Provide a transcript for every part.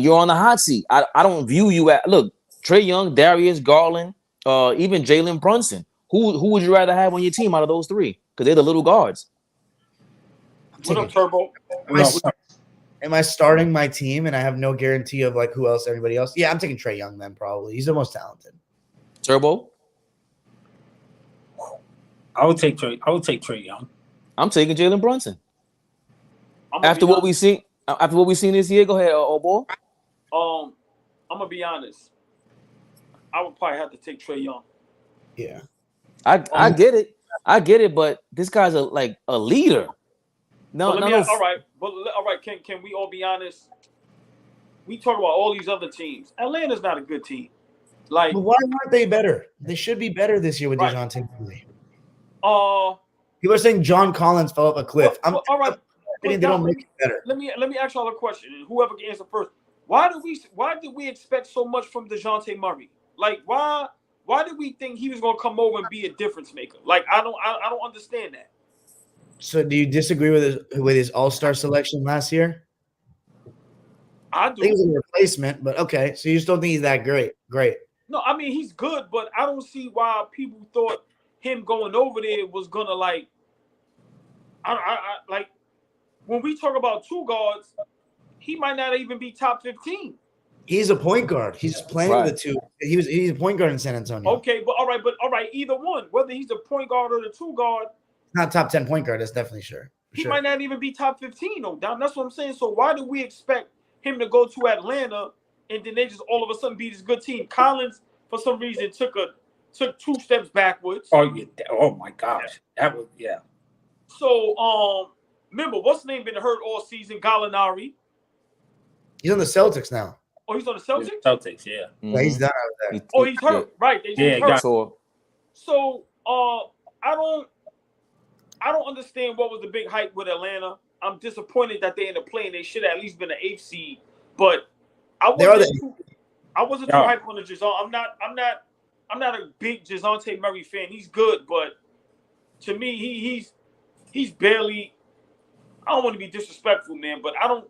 you're on the hot seat. I don't view you at look. Trae Young, Darius, Garland, even Jalen Brunson. Who would you rather have on your team out of those three? Because they're the little guards. What up, Turbo? Am I starting my team and I have no guarantee of like who else, everybody else? Yeah, I'm taking Trae Young then probably. He's the most talented. Turbo? I would take Trae Young. I'm taking Jalen Brunson. After what we've seen this year, go ahead, AllBall. I'm gonna be honest. I would probably have to take Trae Young. Yeah. I get it, but this guy's a leader. All right. Can we all be honest? We talk about all these other teams. Atlanta's not a good team. Like, but why aren't they better? They should be better this year with Dejounte. People are saying John Collins fell off a cliff. All right. They don't make it better. Let me ask y'all a question. Whoever can answer first. Why did we expect so much from Dejounte Murray? Like, why did we think he was gonna come over and be a difference maker? Like, I don't understand that. So, do you disagree with his All-Star selection last year? I do. I think it was a replacement, but okay. So you just don't think he's that great? Great. No, I mean he's good, but I don't see why people thought him going over there was gonna like. I like when we talk about two guards, he might not even be top 15. He's a point guard. He's playing with the two. He's a point guard in San Antonio. Okay, but all right, either one, whether he's a point guard or the two guard, not top 10 point guard. That's definitely sure. He might not even be top 15. No, that's what I'm saying. So why do we expect him to go to Atlanta and then they just all of a sudden beat this good team? Collins, for some reason, took 2 steps backwards. Oh my gosh, that was So remember what's his name been hurt all season? Gallinari. He's on the Celtics now. Oh, he's on the Celtics? Celtics, yeah. Mm-hmm. Yeah, he's done out there. He's hurt. Right. They hurt. So I don't understand what was the big hype with Atlanta. I'm disappointed that they're in the play and they should have at least been an 8th seed. But I wasn't too hyped on the Dejounte. I'm not a big Dejounte Murray fan. He's good, but to me, he's barely. I don't want to be disrespectful, man, but I don't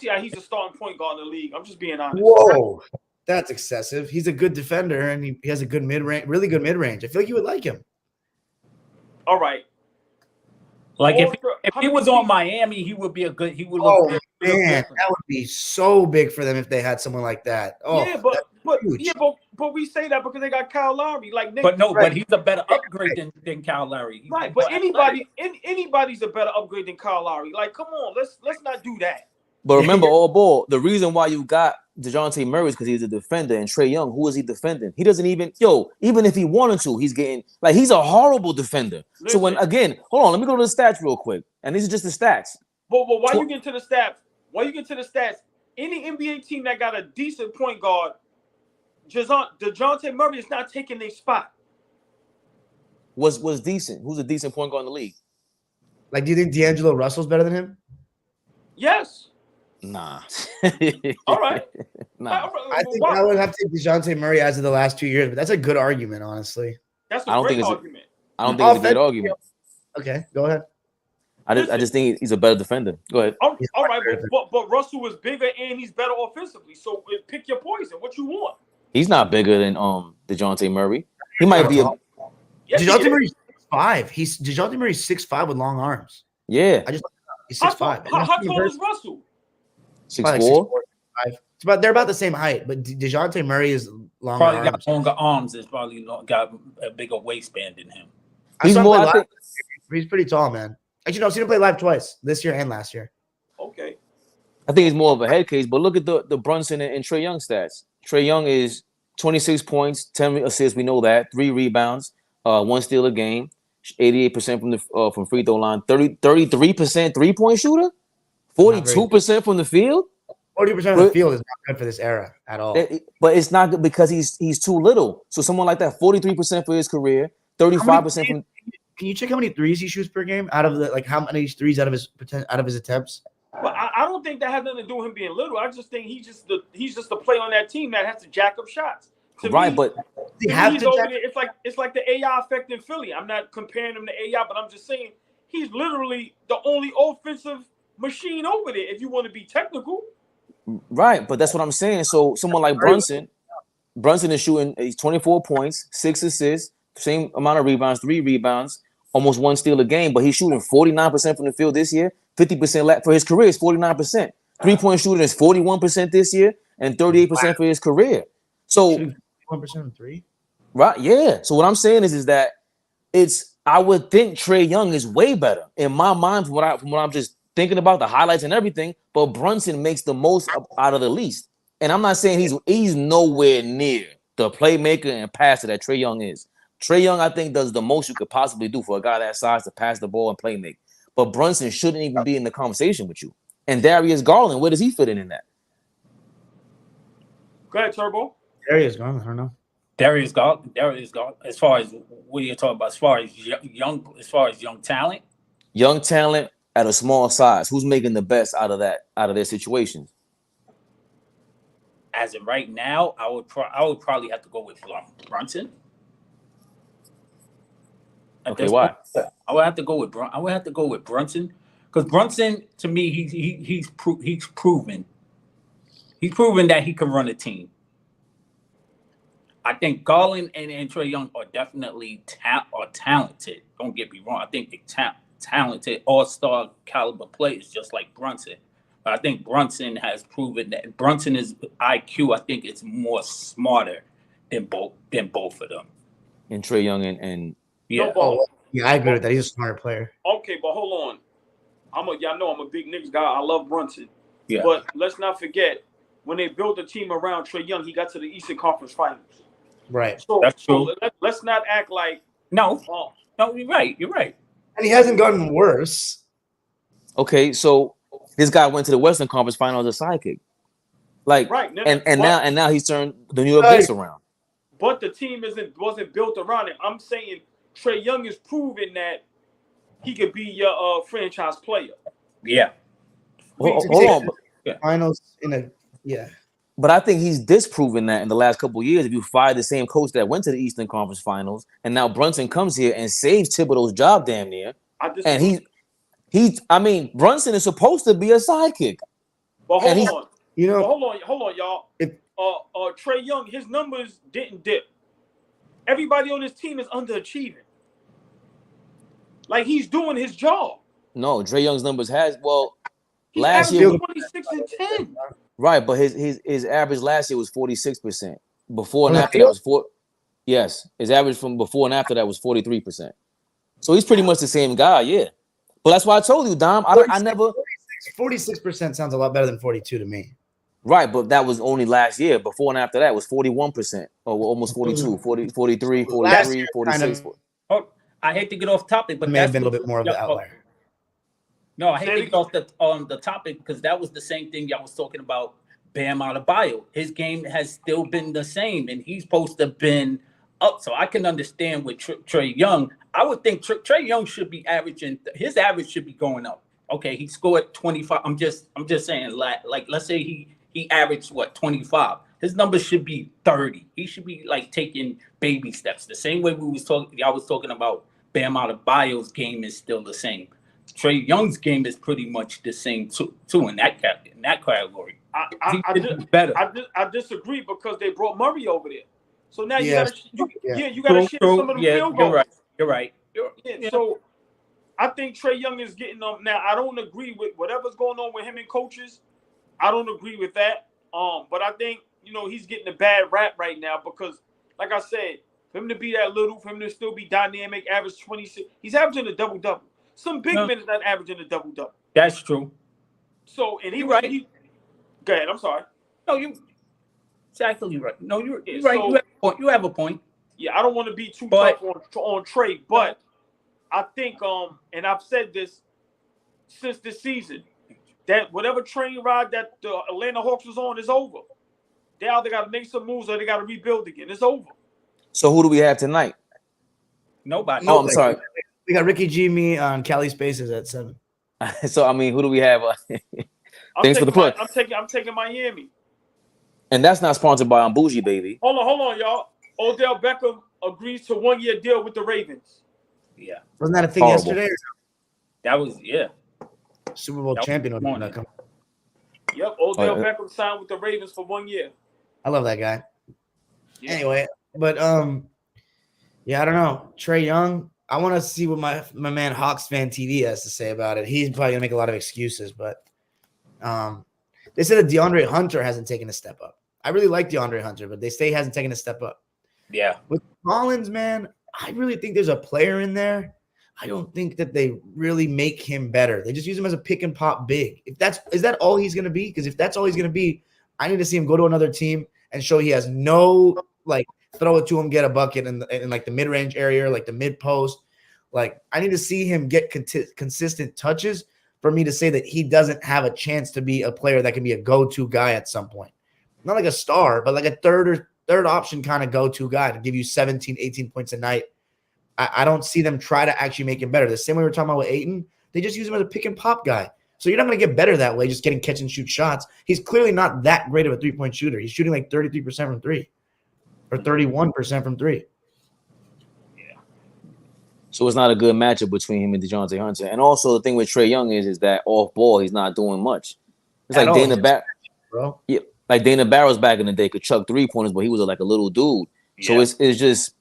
see how he's a starting point guard in the league. I'm just being honest. Whoa, that's excessive. He's a good defender and he has a good mid-range, really good mid-range. I feel like you would like him. All right. Like if he was on Miami, he would be a good. He would look. Oh man, that would be so big for them if they had someone like that. Oh, yeah, but we say that because they got Kyle Lowry. Like, but he's a better upgrade than Kyle Lowry. Right, but anybody's a better upgrade than Kyle Lowry. Like, come on, let's not do that. But remember, AllBall, the reason why you got Dejounte Murray is because he's a defender, and Trae Young, who is he defending? He doesn't even, even if he wanted to, he's getting, he's a horrible defender. Listen, so hold on, let me go to the stats real quick. And these are just the stats. But why you get to the stats? Any NBA team that got a decent point guard, Dejounte Murray is not taking their spot. Was decent. Who's a decent point guard in the league? Like, do you think D'Angelo Russell's better than him? Yes. Nah. All right. Nah. I think I would have to take Dejounte Murray as of the last 2 years, but that's a good argument, honestly. That's a great argument. I don't think it's a good argument. Okay, go ahead. I just think he's a better defender. Go ahead. All right, but Russell is bigger and he's better offensively. So pick your poison. What you want? He's not bigger than Dejounte Murray. He might be Dejounte Murray's 6'5". Dejounte Murray's 6'5" with long arms. Yeah. He's 6'5". How tall is Russell? 6'4". They're about the same height, but Dejounte Murray is longer probably arms. got longer arms. Is probably got a bigger waistband than him. He's pretty tall, man. Actually, no, I've seen him play live twice, this year and last year. Okay. I think he's more of a head case, but look at the Brunson and Trae Young stats. Trae Young is 26 points, 10 assists. We know that. 3 rebounds, 1 steal a game, 88% from free throw line, 33% 3-point shooter, 42% from the field. 40% of the field is not good for this era at all. But it's not good because he's too little. So someone like that, 43% for his career, 35% from. Can you check how many threes he shoots per game? Out of how many threes out of his attempts? But I don't think that has nothing to do with him being little. I just think he's just the play on that team that has to jack up shots. But it's like the AI effect in Philly. I'm not comparing him to AI, but I'm just saying he's literally the only offensive machine over there. If you want to be technical, Right, but that's what I'm saying. So someone like Brunson is shooting. He's 24 points, 6 assists, same amount of rebounds, 3 rebounds, almost 1 steal a game. But he's shooting 49% from the field this year, 50% for his career is 49%. 3-point shooting is 41% this year, and 38% for his career. So 1% 3. Right, yeah. So what I'm saying is that I would think Trae Young is way better in my mind from what I'm just thinking about the highlights and everything. But Brunson makes the most out of the least, and I'm not saying he's nowhere near the playmaker and passer that Trae Young is. Trae Young, I think, does the most you could possibly do for a guy that size to pass the ball and play make. But Brunson shouldn't even be in the conversation with you. And Darius Garland, where does he fit in that? Go ahead, Turbo. Darius Garland, I don't know. Darius Garland. As far as what are you talking about? As far as young talent. Young talent at a small size. Who's making the best out of their situations? As of right now, I would probably have to go with Brunson. Okay, why? I would have to go with Brunson because Brunson, to me, he's proven that he can run a team. I think Garland and Trae Young are definitely talented. Don't get me wrong. I think they're talented, all-star caliber players, just like Brunson. But I think Brunson has proven that Brunson is IQ. I think it's more smarter than both of them. And Trae Young and yeah. I agree with that. He's a smarter player. Okay, but hold on. Y'all know I'm a big Knicks guy. I love Brunson. Yeah. But let's not forget, when they built the team around Trae Young, he got to the Eastern Conference Finals. Right. So that's true. Let's not act like no, you're right. And he hasn't gotten worse. Okay, so this guy went to the Western Conference Finals as a sidekick. Like right, and now he's turned the New York Knicks around. But the team wasn't built around him. I'm saying Trae Young is proving that he could be your franchise player. Yeah. Hold on. Finals But I think he's disproven that in the last couple of years. If you fire the same coach that went to the Eastern Conference Finals, and now Brunson comes here and saves Thibodeau's job damn near, and Brunson is supposed to be a sidekick. But hold on, y'all. Trae Young, his numbers didn't dip. Everybody on his team is underachieving. Like he's doing his job. No, Trae Young's numbers He last year 26 and 10. Right, but his average last year was 46%. Before and after that was 4. Yes, his average from before and after that was 43%. So he's pretty much the same guy, yeah. But that's why I told you, Dom. I never 46% sounds a lot better than 42 to me. Right, but that was only last year. Before and after that was 41%, or almost 42, 40, 43, 43, 46. I hate to get off topic, but may have been a little bit more of the outlier. No, I hate to get off the topic because that was the same thing y'all was talking about. Bam Adebayo, his game has still been the same, and he's supposed to have been up. So I can understand with Trae Young. I would think Trae Young should be averaging. His average should be going up. Okay, he scored 25. I'm just saying, like let's say he averaged 25. His numbers should be 30. He should be like taking baby steps. The same way I was talking about Bam Adebayo's game is still the same. Trae Young's game is pretty much the same too in that category. I disagree because they brought Murray over there. So now you gotta share some of the field goals. You're right. So I think Trae Young is getting them. Now I don't agree with whatever's going on with him and coaches. I don't agree with that. But I think he's getting a bad rap right now because, like I said, for him to be that little, for him to still be dynamic, average 26, he's averaging a double-double. Some big men is not averaging a double-double. That's true. So, and you're right. Go ahead. I'm sorry. No, you exactly right. No, you're right. So, you have a point. Yeah, I don't want to be too tough on Trae, but I think, and I've said this since this season, that whatever train ride that the Atlanta Hawks was on is over. They either got to make some moves or they got to rebuild again. It's over. So who do we have tonight? Nobody. Oh, I'm sorry. We got Ricky G, me on Cali Spaces at 7. So who do we have? Thanks for the plug. I'm taking Miami. And that's not sponsored by Bougie, baby. Hold on, y'all. Odell Beckham agrees to 1-year deal with the Ravens. Yeah. Wasn't that a thing yesterday? That was Super Bowl champion. Yep, Odell Beckham signed with the Ravens for 1 year. I love that guy. Yeah. Anyway, but yeah, I don't know. Trae Young, I want to see what my man Hawks Fan TV has to say about it. He's probably gonna make a lot of excuses, but they said that DeAndre Hunter hasn't taken a step up. I really like DeAndre Hunter, but they say he hasn't taken a step up. Yeah. With Collins, man, I really think there's a player in there. I don't think that they really make him better. They just use him as a pick and pop big. Is that all he's gonna be? Because if that's all he's gonna be, I need to see him go to another team and show he has no like throw it to him, get a bucket in like the mid range area, like the mid post. Like I need to see him get consistent touches for me to say that he doesn't have a chance to be a player that can be a go-to guy at some point. Not like a star, but like a third option kind of go-to guy to give you 17, 18 points a night. I don't see them try to actually make him better. The same way we're talking about with Ayton, they just use him as a pick and pop guy. So you're not going to get better that way, just getting catch and shoot shots. He's clearly not that great of a three-point shooter. He's shooting like 33% from three or 31% from three. So it's not a good matchup between him and Dejounte Hunter. And also the thing with Trae Young is that off ball, he's not doing much. It's like Dana bro. Yeah, like Dana Barros back in the day could chuck 3-pointers, but he was like a little dude. Yeah. So it's just,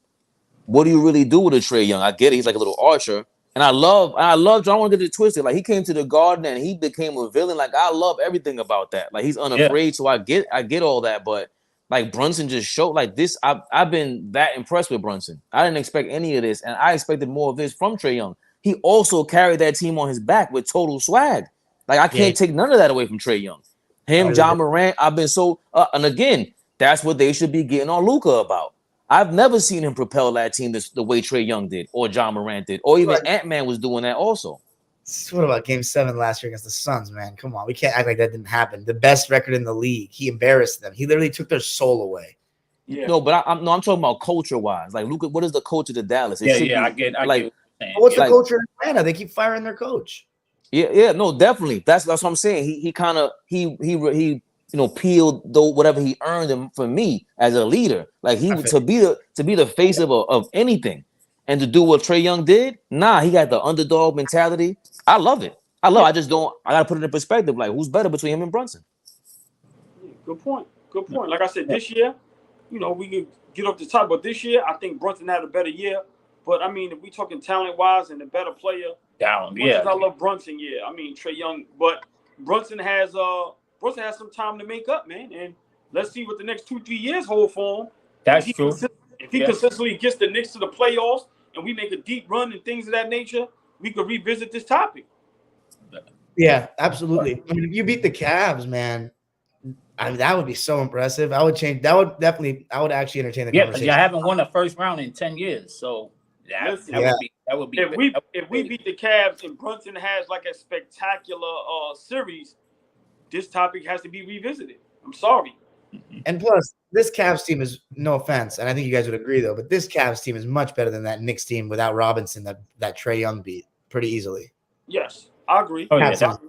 what do you really do with a Trae Young? I get it, he's like a little archer. And I love, I don't want to get it twisted. Like he came to the Garden and he became a villain. Like I love everything about that. Like he's unafraid. Yeah. So I get all that, but like Brunson just showed like this. I've been that impressed with Brunson. I didn't expect any of this, and I expected more of this from Trae Young. He also carried that team on his back with total swag. Like I can't take none of that away from Trae Young. Him, John Morant. I've been so, and again, that's what they should be getting on Luka about. I've never seen him propel that team the way Trae Young did, or John Morant did, or even Ant-Man was doing that also. What about Game 7 last year against the Suns, man? Come on, we can't act like that didn't happen. The best record in the league. He embarrassed them. He literally took their soul away. Yeah. No, but I'm talking about culture-wise. Like, Luka, what is the culture to Dallas? I get what's the culture in Atlanta? They keep firing their coach. Yeah, no, definitely. That's what I'm saying. He kind of peeled whatever he earned him for me as a leader. Like to be the face of anything. And to do what Trae Young did, he got the underdog mentality. I love it. I gotta put it in perspective. Like, who's better between him and Brunson? Good point. Like I said, this year, we can get off the top, but this year, I think Brunson had a better year. But I mean, if we talking talent wise and a better player, I love Brunson. Yeah, I mean Trae Young, but Brunson has some time to make up, man. And let's see what the next 2-3 years hold for him. That's true. If he consistently gets the Knicks to the playoffs and we make a deep run and things of that nature, we could revisit this topic. Yeah, absolutely. I mean, if you beat the Cavs, man, that would be so impressive. I would change. I would actually entertain the conversation. Yeah, I haven't won a first round in 10 years, so that would be. If we beat the Cavs and Brunson has like a spectacular series, this topic has to be revisited. I'm sorry. And plus, this Cavs team is, no offense, and I think you guys would agree though, but this Cavs team is much better than that Knicks team without Robinson that Trae Young beat pretty easily. Yes, I agree. Oh, yeah, that's fact.